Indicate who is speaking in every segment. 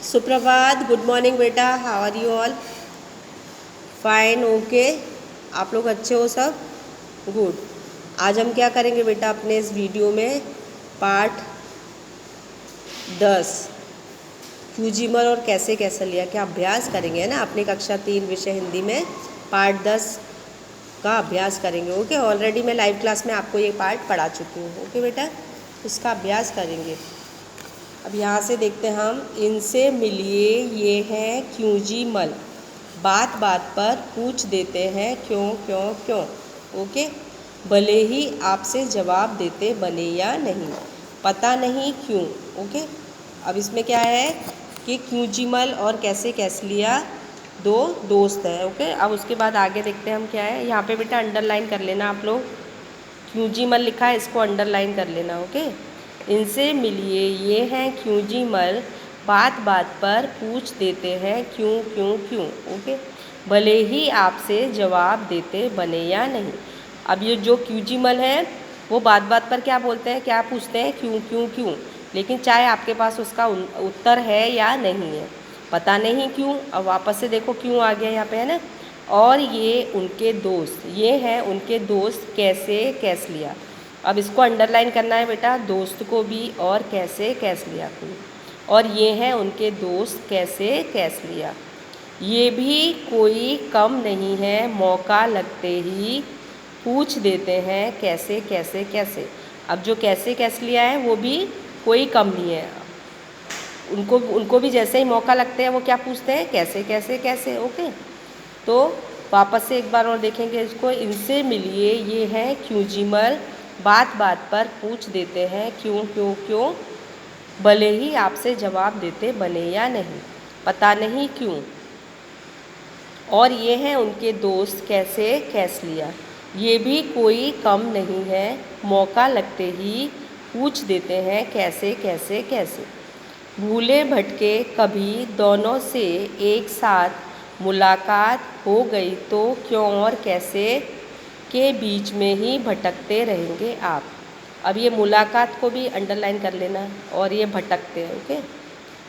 Speaker 1: सुप्रभात, good morning बेटा, how are you all? Fine, okay. आप लोग अच्छे हो सब? गुड। आज हम क्या करेंगे बेटा अपने इस वीडियो में? पार्ट 10 क्यूजिमल और कैसे कैसे लिया क्या अभ्यास करेंगे, है ना। अपनी कक्षा 3 विषय हिंदी में पार्ट 10 का अभ्यास करेंगे। ओके, ऑलरेडी मैं लाइव क्लास में आपको ये पार्ट पढ़ा चुकी हूँ। ओके बेटा, इसका अभ्यास करेंगे। अब यहाँ से देखते हैं हम। इनसे मिलिए, ये हैं क्यूजिमल, बात बात पर पूछ देते हैं क्यों क्यों क्यों। ओके, भले ही आपसे जवाब देते बने या नहीं, पता नहीं क्यों। ओके, अब इसमें क्या है कि क्यूजिमल और कैसे कैसलिया दो दोस्त हैं। ओके, अब उसके बाद आगे देखते हैं हम क्या है। यहाँ पे बेटा अंडरलाइन कर लेना आप लोग, क्यूजिमल लिखा है इसको अंडरलाइन कर लेना। ओके, इनसे मिलिए, ये हैं क्यूजिमल, बात बात पर पूछ देते हैं क्यों क्यों क्यों। ओके, भले ही आपसे जवाब देते बने या नहीं। अब ये जो क्यूजिमल है वो बात बात पर क्या बोलते हैं, क्या पूछते हैं, क्यों क्यों क्यों। लेकिन चाहे आपके पास उसका उत्तर है या नहीं है, पता नहीं क्यों। अब वापस से देखो क्यों आ गया यहाँ पे, है ना। और ये उनके दोस्त, ये हैं उनके दोस्त कैसे कैस लिया। अब इसको अंडरलाइन करना है बेटा, दोस्त को भी और कैसे कैस लिया को। और ये हैं उनके दोस्त कैसे कैस लिया। ये भी कोई कम नहीं है, मौका लगते ही पूछ देते हैं कैसे कैसे कैसे। अब जो कैसे कैस लिया है वो भी कोई कम नहीं है, उनको भी जैसे ही मौका लगते हैं वो क्या पूछते हैं, कैसे कैसे कैसे। ओके, तो वापस से एक बार और देखेंगे इसको। इनसे मिलिए, ये हैं क्यूजिमल, बात बात पर पूछ देते हैं क्यों क्यों क्यों, भले ही आपसे जवाब देते बने या नहीं, पता नहीं क्यों। और ये हैं उनके दोस्त कैसे कैस लिया। ये भी कोई कम नहीं है, मौका लगते ही पूछ देते हैं कैसे कैसे कैसे। भूले भटके कभी दोनों से एक साथ मुलाकात हो गई तो क्यों और कैसे के बीच में ही भटकते रहेंगे आप। अब ये मुलाकात को भी अंडरलाइन कर लेना, और ये भटकते हैं। ओके,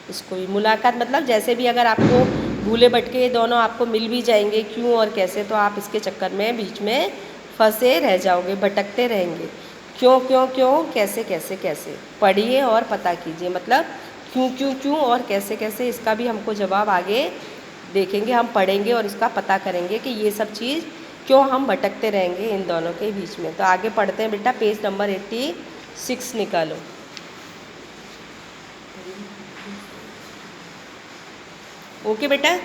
Speaker 1: इसको भी मुलाकात मतलब जैसे भी अगर आपको भूले भटके दोनों आपको मिल भी जाएंगे क्यों और कैसे, तो आप इसके चक्कर में बीच में फंसे रह जाओगे, भटकते रहेंगे। क्यों क्यों क्यों, कैसे कैसे कैसे पढ़िए और पता कीजिए। मतलब क्यों क्यों क्यों और कैसे कैसे, इसका भी हमको जवाब आगे देखेंगे, हम पढ़ेंगे और इसका पता करेंगे कि ये सब चीज़ क्यों हम भटकते रहेंगे इन दोनों के बीच में। तो आगे पढ़ते हैं बेटा, पेज नंबर 86 निकालो। ओके बेटा,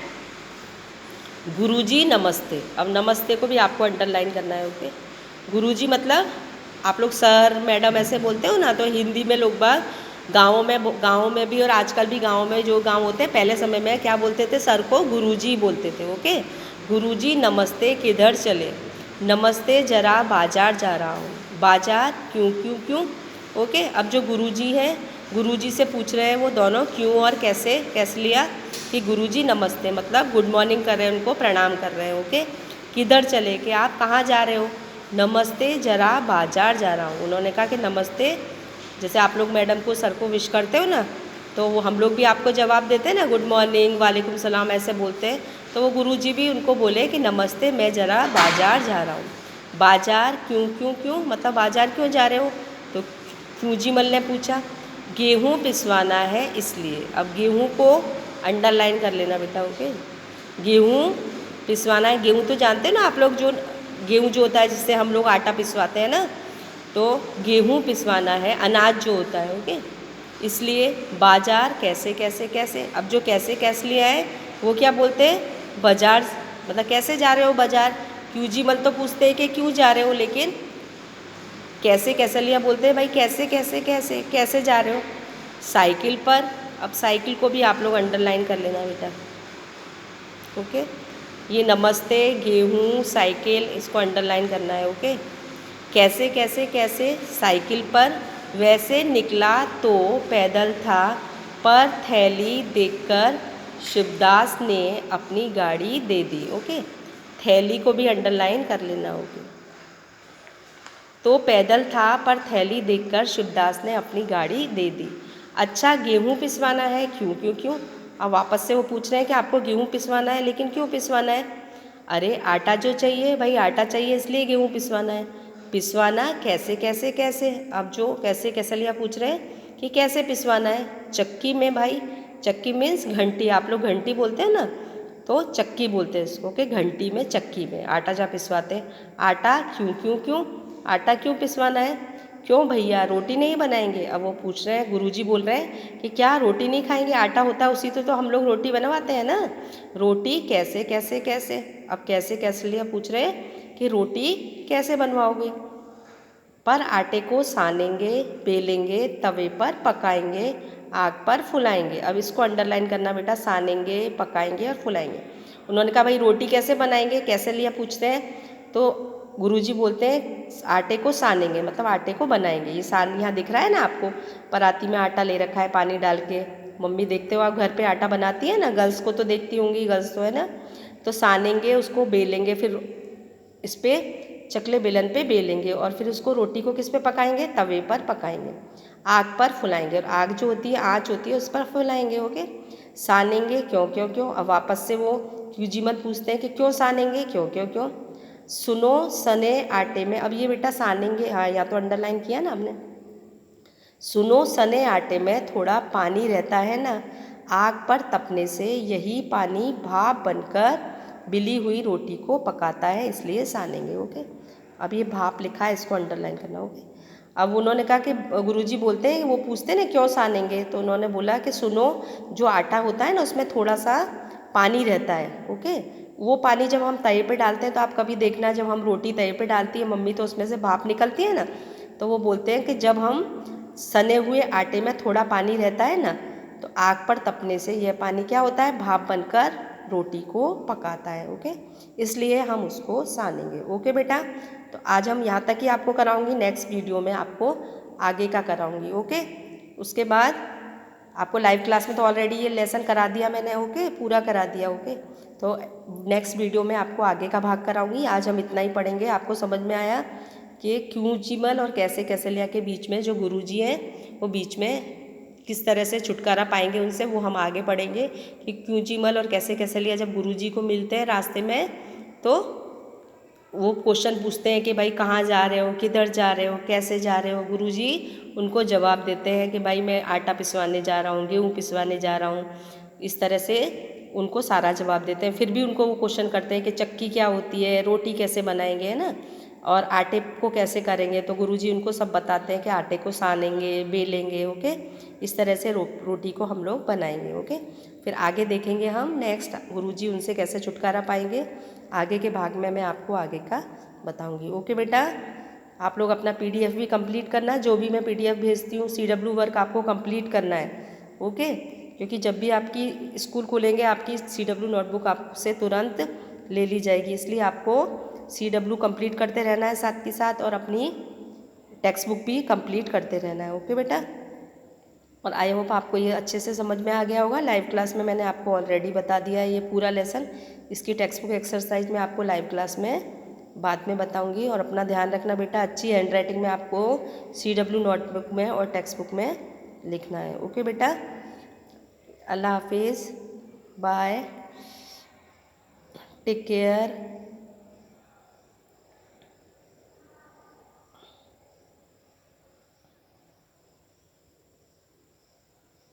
Speaker 1: गुरुजी नमस्ते। अब नमस्ते को भी आपको अंडरलाइन करना है। ओके, गुरुजी मतलब आप लोग सर मैडम ऐसे बोलते हो ना, तो हिंदी में लोग बाग गाँव में भी, और आजकल भी गाँव में जो गाँव होते हैं, पहले समय में क्या बोलते थे, सर को गुरुजी बोलते थे। ओके, गुरुजी नमस्ते, किधर चले, नमस्ते जरा बाजार जा रहा हूँ, बाजार क्यों क्यों क्यों। ओके, अब जो गुरुजी है, गुरुजी से पूछ रहे हैं वो दोनों क्यों और कैसे कैसे लिया कि गुरुजी नमस्ते मतलब गुड मॉर्निंग कर रहे हैं, उनको प्रणाम कर रहे हैं। ओके, किधर चले कि आप कहाँ जा रहे हो, नमस्ते जरा बाजार जा रहा हूँ। उन्होंने कहा कि नमस्ते, जैसे आप लोग मैडम को सर को विश करते हो ना, तो वो हम लोग भी आपको जवाब देते हैं ना, गुड मॉर्निंग वालेकुम सलाम ऐसे बोलते हैं। तो वो गुरुजी भी उनको बोले कि नमस्ते, मैं ज़रा बाजार जा रहा हूँ। बाजार क्यों क्यों क्यों मतलब बाजार क्यों जा रहे हो, तो क्यूजिमल ने पूछा। गेहूँ पिसवाना है इसलिए। अब गेहूँ को अंडरलाइन कर लेना बेटा। ओके, गेहूँ पिसवाना है, गेहूँ तो जानते हैं ना आप लोग, जो गेहूँ जो होता है जिससे हम लोग आटा पिसवाते हैं ना, तो गेहूँ पिसवाना है, अनाज जो होता है। ओके, इसलिए बाजार कैसे कैसे कैसे। अब जो कैसे कैसे लिया है वो क्या बोलते हैं, बाजार मतलब कैसे जा रहे हो बाजार। क्यूजिमल तो पूछते हैं कि क्यों जा रहे हो, लेकिन कैसे कैसे लिया बोलते हैं भाई कैसे कैसे कैसे कैसे जा रहे हो, साइकिल पर। अब साइकिल को भी आप लोग अंडरलाइन कर लेना बेटा। ओके, ये नमस्ते, गेहूँ, साइकिल, इसको अंडरलाइन करना है। ओके, कैसे कैसे कैसे, साइकिल पर, वैसे निकला तो पैदल था, पर थैली देखकर शिवदास ने अपनी गाड़ी दे दी। ओके, थैली को भी अंडरलाइन कर लेना। ओके, तो पैदल था पर थैली देखकर शिवदास ने अपनी गाड़ी दे दी। अच्छा, गेहूँ पिसवाना है क्यों क्यों क्यों, अब वापस से वो पूछ रहे हैं कि आपको गेहूँ पिसवाना है, लेकिन क्यों पिसवाना है? अरे आटा जो चाहिए भाई, आटा चाहिए इसलिए गेहूँ पिसवाना है। पिसवाना कैसे कैसे कैसे? अब जो कैसे कैसे लिया पूछ रहे हैं कि कैसे पिसवाना है? चक्की में भाई, चक्की मीन्स घंटी, आप लोग घंटी बोलते हैं ना, तो चक्की बोलते हैं इसको, कि घंटी में चक्की में आटा जहाँ पिसवाते हैं। आटा क्यों क्यों क्यों? आटा क्यों पिसवाना है? क्यों भैया रोटी नहीं बनाएंगे? अब वो पूछ रहे हैं, गुरुजी बोल रहे हैं कि क्या रोटी नहीं खाएंगे? आटा होता है उसी तो हम लोग रोटी बनवाते हैं ना। रोटी कैसे कैसे कैसे? अब कैसे कैसे लिया पूछ रहे हैं कि रोटी कैसे बनवाओगे? पर आटे को सानेंगे, बेलेंगे, तवे पर पकाएंगे, आग पर फुलाएंगे। अब इसको अंडरलाइन करना बेटा, सानेंगे, पकाएंगे और फुलाएंगे। उन्होंने कहा भाई रोटी कैसे बनाएंगे, कैसे लिया पूछते हैं, तो गुरुजी बोलते हैं आटे को सानेंगे, मतलब आटे को बनाएंगे। ये सान यहाँ दिख रहा है ना आपको, पराती में आटा ले रखा है पानी डाल के। मम्मी देखते हो आप घर पे आटा बनाती है ना, गर्ल्स को तो देखती होंगी, गर्ल्स तो है ना। तो सानेंगे, उसको बेलेंगे, फिर इस पर चकले बेलन पे बेलेंगे, और फिर उसको रोटी को किस पे पकाएंगे? तवे पर पकाएंगे, आग पर फुलाएंगे, और आग जो होती है, आँच होती है, उस पर फुलाएंगे। ओके, सानेंगे क्यों क्यों क्यों? अब वापस से वो क्यूजी मत पूछते हैं कि क्यों सानेंगे, क्यों क्यों क्यों? सुनो सने आटे में, अब ये बेटा सानेंगे, हाँ या तो अंडरलाइन किया ना हमने। सुनो सने आटे में थोड़ा पानी रहता है ना, आग पर तपने से यही पानी भाप बनकर बिली हुई रोटी को पकाता है, इसलिए सानेंगे। ओके, अब ये भाप लिखा है, इसको अंडरलाइन करना। ओके, अब उन्होंने कहा कि गुरुजी बोलते हैं, वो पूछते हैं ना क्यों सानेंगे, तो उन्होंने बोला कि सुनो, जो आटा होता है ना उसमें थोड़ा सा पानी रहता है। ओके, वो पानी जब हम तवे पे डालते हैं, तो आप कभी देखना जब हम रोटी तवे पे डालती है मम्मी, तो उसमें से भाप निकलती है ना। तो वो बोलते हैं कि जब हम सने हुए आटे में थोड़ा पानी रहता है ना, तो आग पर तपने से यह पानी क्या होता है? भाप बनकर रोटी को पकाता है। ओके, इसलिए हम उसको सानेंगे। ओके बेटा, तो आज हम यहाँ तक ही आपको कराऊंगी, नेक्स्ट वीडियो में आपको आगे का कराऊंगी। ओके, उसके बाद आपको लाइव क्लास में तो ऑलरेडी ये लेसन करा दिया मैंने। ओके, पूरा करा दिया। ओके, तो नेक्स्ट वीडियो में आपको आगे का भाग कराऊंगी। आज हम इतना ही पढ़ेंगे। आपको समझ में आया कि क्यूजिमल और कैसे कैसे लिया के बीच में जो गुरुजी हैं वो बीच में किस तरह से छुटकारा पाएंगे उनसे, वो हम आगे पढ़ेंगे कि क्यूजिमल और कैसे कैसे लिया जब गुरुजी को मिलते हैं रास्ते में, तो वो क्वेश्चन पूछते हैं कि भाई कहाँ जा रहे हो, किधर जा रहे हो, कैसे जा रहे हो। गुरुजी उनको जवाब देते हैं कि भाई मैं आटा पिसवाने जा रहा हूँ, गेहूँ पिसवाने जा रहा हूँ। इस तरह से उनको सारा जवाब देते हैं। फिर भी उनको वो क्वेश्चन करते हैं कि चक्की क्या होती है, रोटी कैसे बनाएंगे, है ना, और आटे को कैसे करेंगे। तो गुरुजी उनको सब बताते हैं कि आटे को सानेंगे, बेलेंगे। ओके, इस तरह से रोटी को हम लोग बनाएंगे। ओके, फिर आगे देखेंगे हम नेक्स्ट गुरुजी उनसे कैसे छुटकारा पाएंगे। आगे के भाग में मैं आपको आगे का बताऊंगी। ओके बेटा, आप लोग अपना पीडीएफ भी कंप्लीट करना, जो भी मैं पीडीएफ भेजती हूँ सीडब्ल्यू वर्क आपको कंप्लीट करना है। ओके, क्योंकि जब भी आपकी स्कूल खुलेंगे आपकी सीडब्ल्यू नोटबुक आपसे तुरंत ले ली जाएगी, इसलिए आपको सीडब्ल्यू कंप्लीट करते रहना है साथ के साथ, और अपनी टेक्स्ट बुक भी कंप्लीट करते रहना है। ओके बेटा, और आई होप आपको ये अच्छे से समझ में आ गया होगा। लाइव क्लास में मैंने आपको ऑलरेडी बता दिया है ये पूरा लेसन। इसकी टेक्स्ट बुक एक्सरसाइज में आपको लाइव क्लास में बाद में बताऊंगी। और अपना ध्यान रखना बेटा, अच्छी हैंड राइटिंग में आपको सीडब्ल्यू नोटबुक में और टेक्स्ट बुक में लिखना है। ओके बेटा, अल्लाह हाफिज़, बाय, टेक केयर।